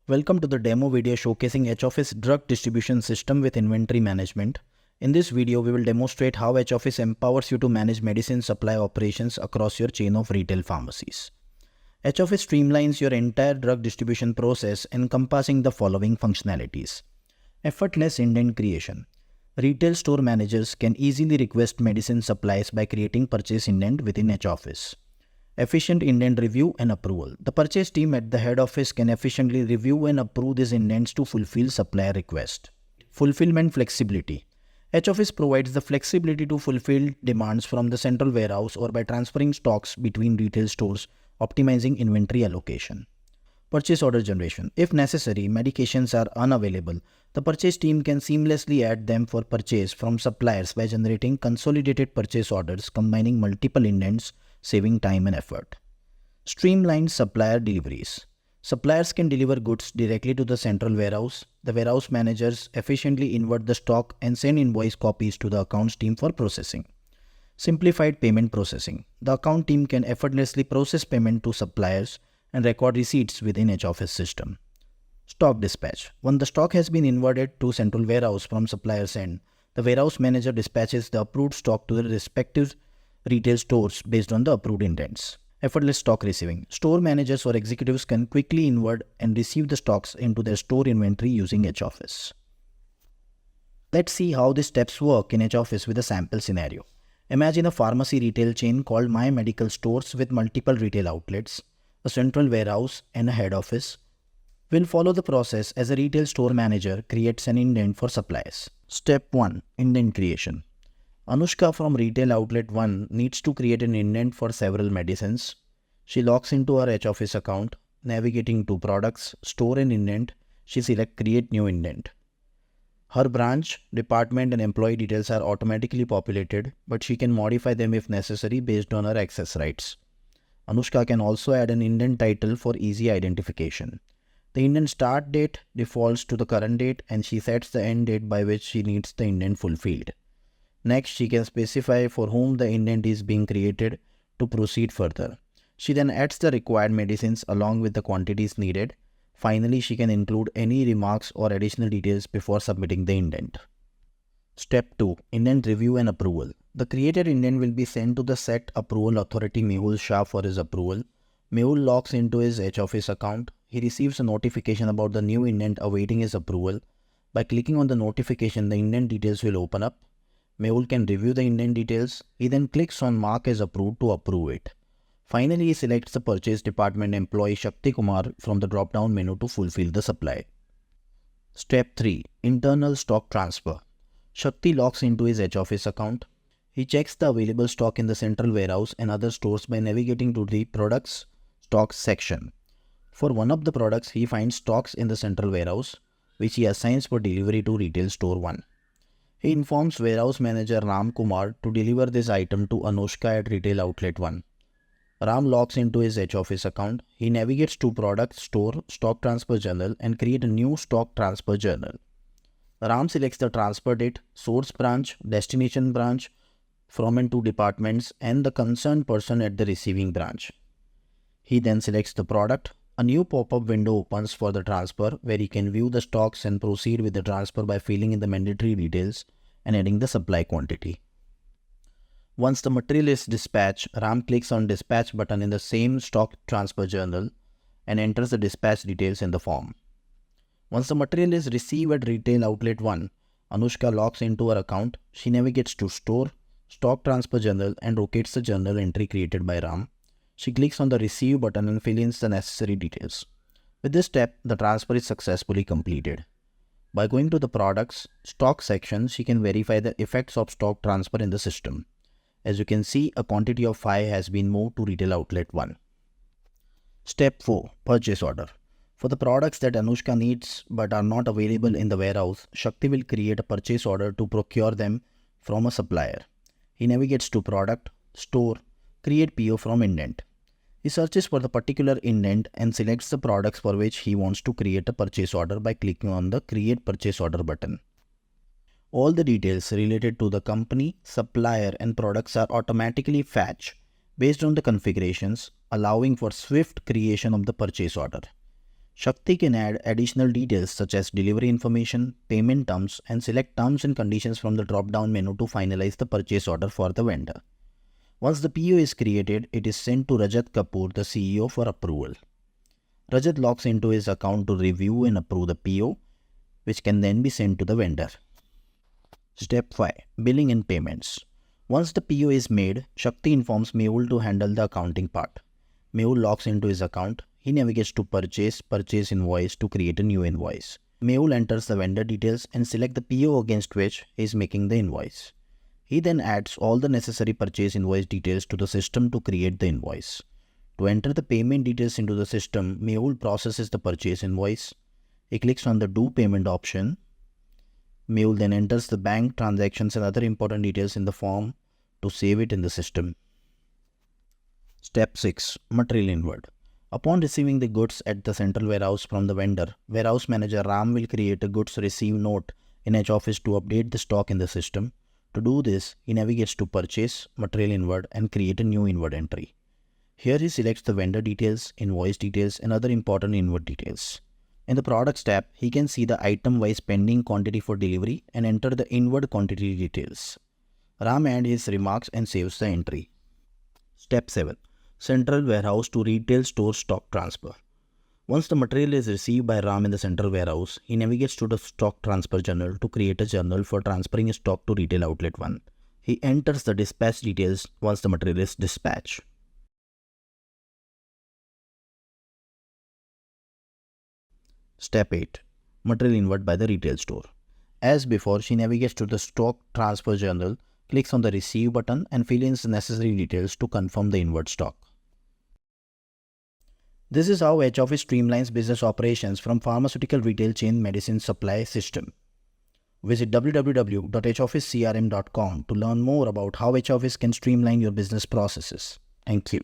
Welcome to the demo video showcasing HOFIS drug distribution system with inventory management. In this video, we will demonstrate how HOFIS empowers you to manage medicine supply operations across your chain of retail pharmacies. HOFIS streamlines your entire drug distribution process encompassing the following functionalities. Effortless indent creation. Retail store managers can easily request medicine supplies by creating purchase indent within HOFIS. Efficient indent review and approval. The purchase team at the head office can efficiently review and approve these indents to fulfill supplier requests. Fulfillment flexibility. HOFIS provides the flexibility to fulfill demands from the central warehouse or by transferring stocks between retail stores, optimizing inventory allocation. Purchase order generation. If necessary, medications are unavailable, the purchase team can seamlessly add them for purchase from suppliers by generating consolidated purchase orders combining multiple indents, saving time and effort. Streamlined supplier deliveries. Suppliers can deliver goods directly to the central warehouse. The warehouse managers efficiently invert the stock and send invoice copies to the accounts team for processing. Simplified payment processing. The account team can effortlessly process payment to suppliers and record receipts within HOFIS system. Stock dispatch. When the stock has been inverted to central warehouse from supplier's end, the warehouse manager dispatches the approved stock to the respective retail stores based on the approved indents. Effortless stock receiving. Store managers or executives can quickly invert and receive the stocks into their store inventory using HOFIS. Let's see how these steps work in HOFIS with a sample scenario. Imagine a pharmacy retail chain called My Medical Stores with multiple retail outlets, a central warehouse, and a head office. We'll follow the process as a retail store manager creates an indent for supplies. Step 1. Indent creation. Anushka from Retail Outlet 1 needs to create an indent for several medicines. She logs into her HOFIS account, navigating to Products, Store and Indent. She selects Create New Indent. Her branch, department and employee details are automatically populated, but she can modify them if necessary based on her access rights. Anushka can also add an indent title for easy identification. The indent start date defaults to the current date and she sets the end date by which she needs the indent fulfilled. Next, she can specify for whom the indent is being created to proceed further. She then adds the required medicines along with the quantities needed. Finally, she can include any remarks or additional details before submitting the indent. Step 2. Indent review and approval. The created indent will be sent to the set approval authority Mehul Shah for his approval. Mehul logs into his HOFIS account. He receives a notification about the new indent awaiting his approval. By clicking on the notification, the indent details will open up. Mehul can review the indent details. He then clicks on Mark as approved to approve it. Finally, he selects the purchase department employee Shakti Kumar from the drop-down menu to fulfill the supply. Step 3. Internal stock transfer. Shakti logs into his HOFIS account. He checks the available stock in the central warehouse and other stores by navigating to the Products Stocks section. For one of the products, he finds stocks in the central warehouse, which he assigns for delivery to Retail Store 1. He informs warehouse manager Ram Kumar to deliver this item to Anushka at Retail Outlet 1. Ram logs into his HOFIS account. He navigates to Product, Store, Stock Transfer Journal and create a new Stock Transfer Journal. Ram selects the transfer date, source branch, destination branch, from and to departments and the concerned person at the receiving branch. He then selects the product. A new pop-up window opens for the transfer where he can view the stocks and proceed with the transfer by filling in the mandatory details and adding the supply quantity. Once the material is dispatched, Ram clicks on Dispatch button in the same stock transfer journal and enters the dispatch details in the form. Once the material is received at Retail Outlet 1, Anushka logs into her account. She navigates to Store, Stock Transfer Journal and rotates the journal entry created by Ram. She clicks on the Receive button and fills in the necessary details. With this step, the transfer is successfully completed. By going to the Products Stock section, she can verify the effects of stock transfer in the system. As you can see, a quantity of 5 has been moved to Retail Outlet 1. Step 4. Purchase order. For the products that Anushka needs but are not available in the warehouse, Shakti will create a purchase order to procure them from a supplier. He navigates to Product, Store, Create PO from Indent. He searches for the particular indent and selects the products for which he wants to create a purchase order by clicking on the Create Purchase Order button. All the details related to the company, supplier and products are automatically fetched based on the configurations, allowing for swift creation of the purchase order. Shakti can add additional details such as delivery information, payment terms, and select terms and conditions from the drop-down menu to finalize the purchase order for the vendor. Once the PO is created, it is sent to Rajat Kapoor, the CEO, for approval. Rajat logs into his account to review and approve the PO, which can then be sent to the vendor. Step 5. Billing and payments. Once the PO is made, Shakti informs Mehul to handle the accounting part. Mehul logs into his account. He navigates to purchase invoice to create a new invoice. Mehul enters the vendor details and select the PO against which he is making the invoice. He then adds all the necessary purchase invoice details to the system to create the invoice. To enter the payment details into the system, Mehul processes the purchase invoice. He clicks on the Do Payment option. Mehul then enters the bank transactions and other important details in the form to save it in the system. Step 6. Material inward. Upon receiving the goods at the central warehouse from the vendor, warehouse manager Ram will create a goods receive note in H Office to update the stock in the system. To do this, he navigates to Purchase, Material Inward and create a new inward entry. Here he selects the vendor details, invoice details and other important inward details. In the Products tab, he can see the item-wise pending quantity for delivery and enter the inward quantity details. Ram adds his remarks and saves the entry. Step 7. Central warehouse to retail store stock transfer. Once the material is received by Ram in the central warehouse, he navigates to the stock transfer journal to create a journal for transferring stock to retail outlet 1. He enters the dispatch details once the material is dispatched. Step 8. Material inward by the retail store. As before, she navigates to the stock transfer journal, clicks on the receive button and fills in the necessary details to confirm the inward stock. This is how H Office streamlines business operations from pharmaceutical retail chain medicine supply system. Visit www.hofficecrm.com to learn more about how H Office can streamline your business processes. Thank you.